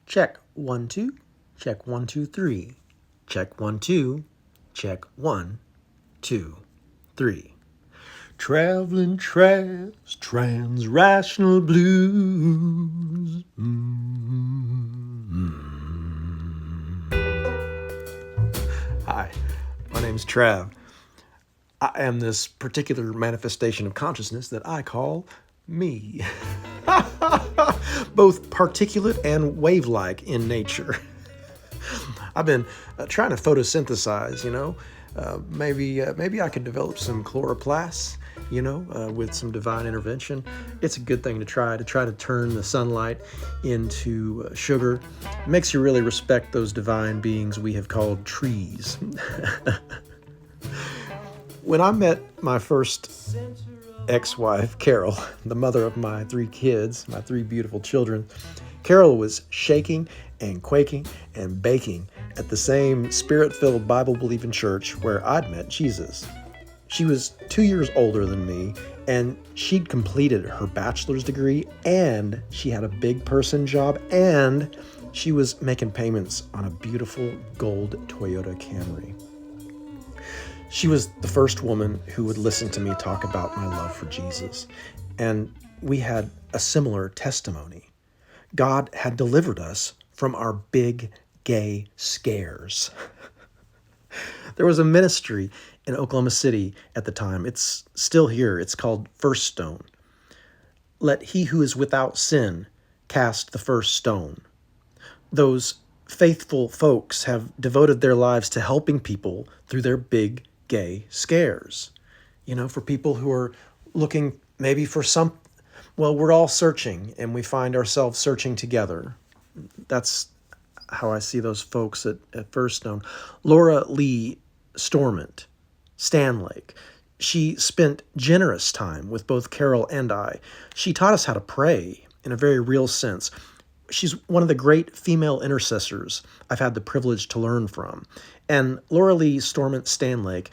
Check 1 2. Check 1 2 3. Check 1 2. Check 1 2 3. Traveling Trav's TransRational Blues. Hi, my name's Trav. I am this particular manifestation of consciousness that I call me. Both particulate and wave-like in nature. I've been trying to photosynthesize, maybe I could develop some chloroplasts, with some divine intervention. It's a good thing to try to turn the sunlight into sugar. It makes you really respect those divine beings we have called trees. When I met my first ex-wife, Carol, the mother of my 3 kids, my 3 beautiful children, Carol was shaking and quaking and baking at the same spirit-filled Bible-believing church where I'd met Jesus. She was 2 years older than me, and she'd completed her bachelor's degree, and she had a big person job, and she was making payments on a beautiful gold Toyota Camry. She was the first woman who would listen to me talk about my love for Jesus, and we had a similar testimony. God had delivered us from our big gay scares. There was a ministry in Oklahoma City at the time. It's still here. It's called First Stone. Let he who is without sin cast the first stone. Those faithful folks have devoted their lives to helping people through their big gay scares. For people who are looking maybe for we're all searching, and we find ourselves searching together. That's how I see those folks at First Stone. Laura Lee Stormont, Stanlake. She spent generous time with both Carol and I. She taught us how to pray in a very real sense. She's one of the great female intercessors I've had the privilege to learn from. And Laura Lee Stormont Stanlake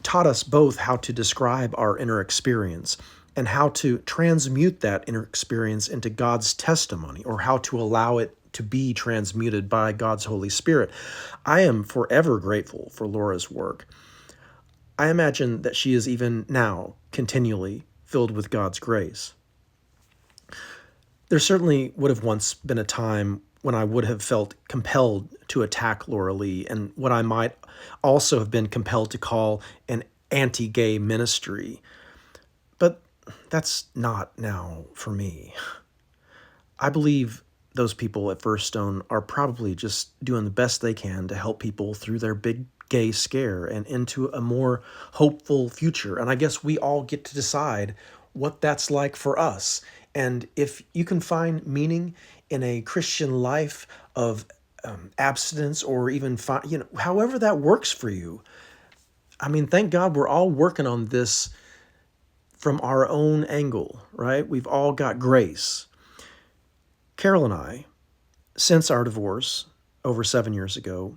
taught us both how to describe our inner experience and how to transmute that inner experience into God's testimony, or how to allow it to be transmuted by God's Holy Spirit. I am forever grateful for Laura's work. I imagine that she is even now continually filled with God's grace. There certainly would have once been a time when I would have felt compelled to attack Laura Lee and what I might also have been compelled to call an anti-gay ministry. But that's not now for me. I believe those people at First Stone are probably just doing the best they can to help people through their big gay scare and into a more hopeful future. And I guess we all get to decide what that's like for us. And if you can find meaning in a Christian life of abstinence, or even however that works for you. Thank God we're all working on this from our own angle, right? We've all got grace. Carol and I, since our divorce over 7 years ago,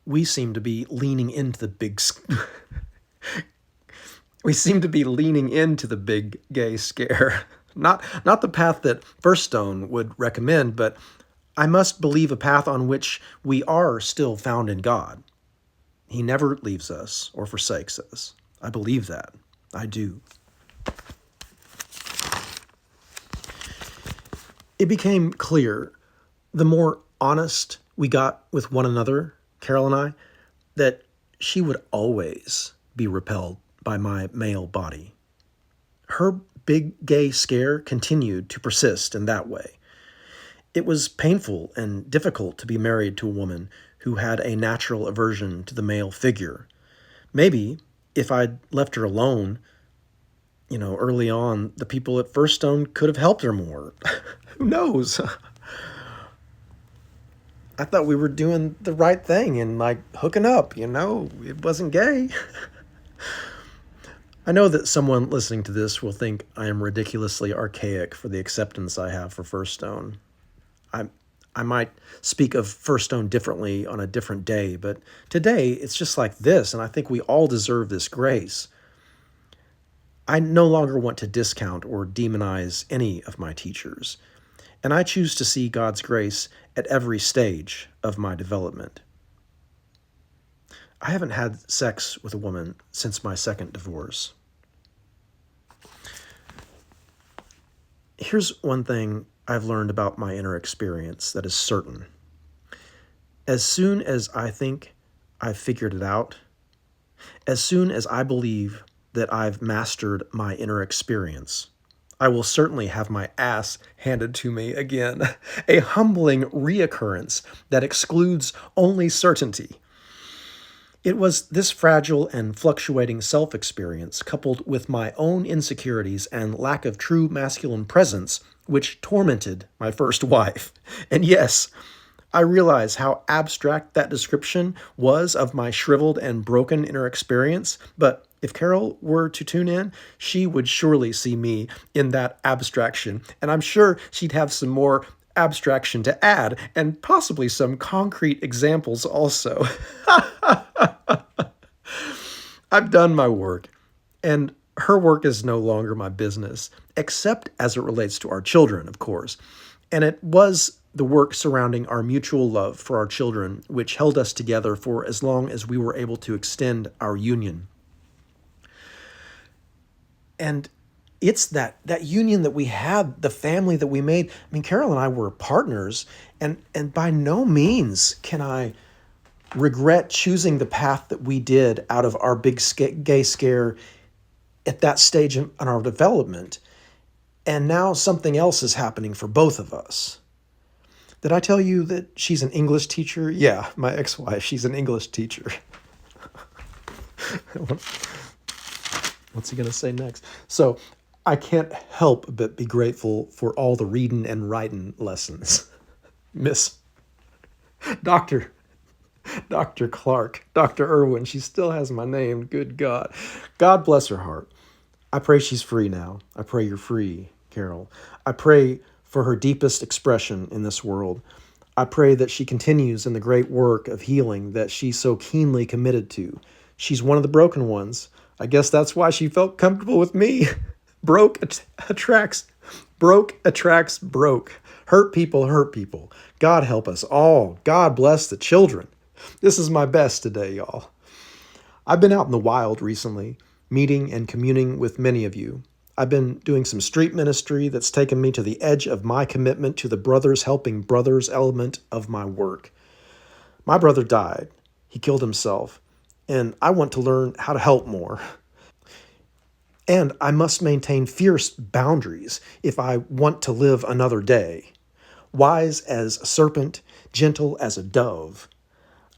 we seem to be leaning into the big gay scare. Not the path that First Stone would recommend, but I must believe a path on which we are still found in God. He never leaves us or forsakes us. I believe that. I do. It became clear, the more honest we got with one another, Carol and I, that she would always be repelled by my male body. Her big gay scare continued to persist in that way. It was painful and difficult to be married to a woman who had a natural aversion to the male figure. Maybe if I'd left her alone, early on, the people at First Stone could have helped her more. Who knows? I thought we were doing the right thing and hooking up, it wasn't gay. I know that someone listening to this will think I am ridiculously archaic for the acceptance I have for First Stone. I might speak of First Stone differently on a different day, but today it's just like this, and I think we all deserve this grace. I no longer want to discount or demonize any of my teachers. and I choose to see God's grace at every stage of my development. I haven't had sex with a woman since my second divorce. Here's one thing I've learned about my inner experience that is certain. As soon as I think I've figured it out, as soon as I believe that I've mastered my inner experience, I will certainly have my ass handed to me again, a humbling reoccurrence that excludes only certainty. It was this fragile and fluctuating self-experience, coupled with my own insecurities and lack of true masculine presence, which tormented my first wife. And yes, I realize how abstract that description was of my shriveled and broken inner experience, but if Carol were to tune in, she would surely see me in that abstraction, and I'm sure she'd have some more abstraction to add, and possibly some concrete examples also. I've done my work, and her work is no longer my business, except as it relates to our children, of course. And it was the work surrounding our mutual love for our children which held us together for as long as we were able to extend our union. And it's that union that we had, the family that we made. I mean, Carol and I were partners, and by no means can I regret choosing the path that we did out of our big gay scare at that stage in our development. And now something else is happening for both of us. Did I tell you that she's an English teacher? Yeah, my ex-wife, she's an English teacher. What's he going to say next? So I can't help but be grateful for all the reading and writing lessons. Miss Dr. Clark, Dr. Irwin, she still has my name. Good God. God bless her heart. I pray she's free now. I pray you're free, Carol. I pray for her deepest expression in this world. I pray that she continues in the great work of healing that she's so keenly committed to. She's one of the broken ones. I guess that's why she felt comfortable with me. Broke attracts broke. Hurt people hurt people. God help us all. God bless the children. This is my best today, y'all. I've been out in the wild recently, meeting and communing with many of you. I've been doing some street ministry that's taken me to the edge of my commitment to the brothers helping brothers element of my work. My brother died. He killed himself. And I want to learn how to help more. And I must maintain fierce boundaries if I want to live another day. Wise as a serpent, gentle as a dove.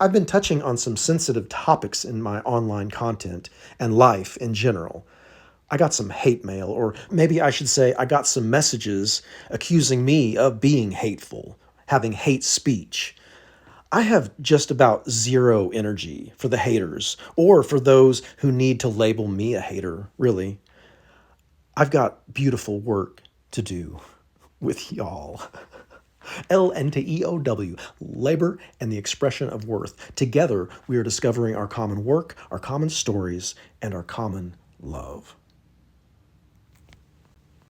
I've been touching on some sensitive topics in my online content and life in general. I got some hate mail, or maybe I should say I got some messages accusing me of being hateful, having hate speech. I have just about zero energy for the haters, or for those who need to label me a hater, really. I've got beautiful work to do with y'all. LNTEOW, labor and the expression of worth. Together, we are discovering our common work, our common stories, and our common love.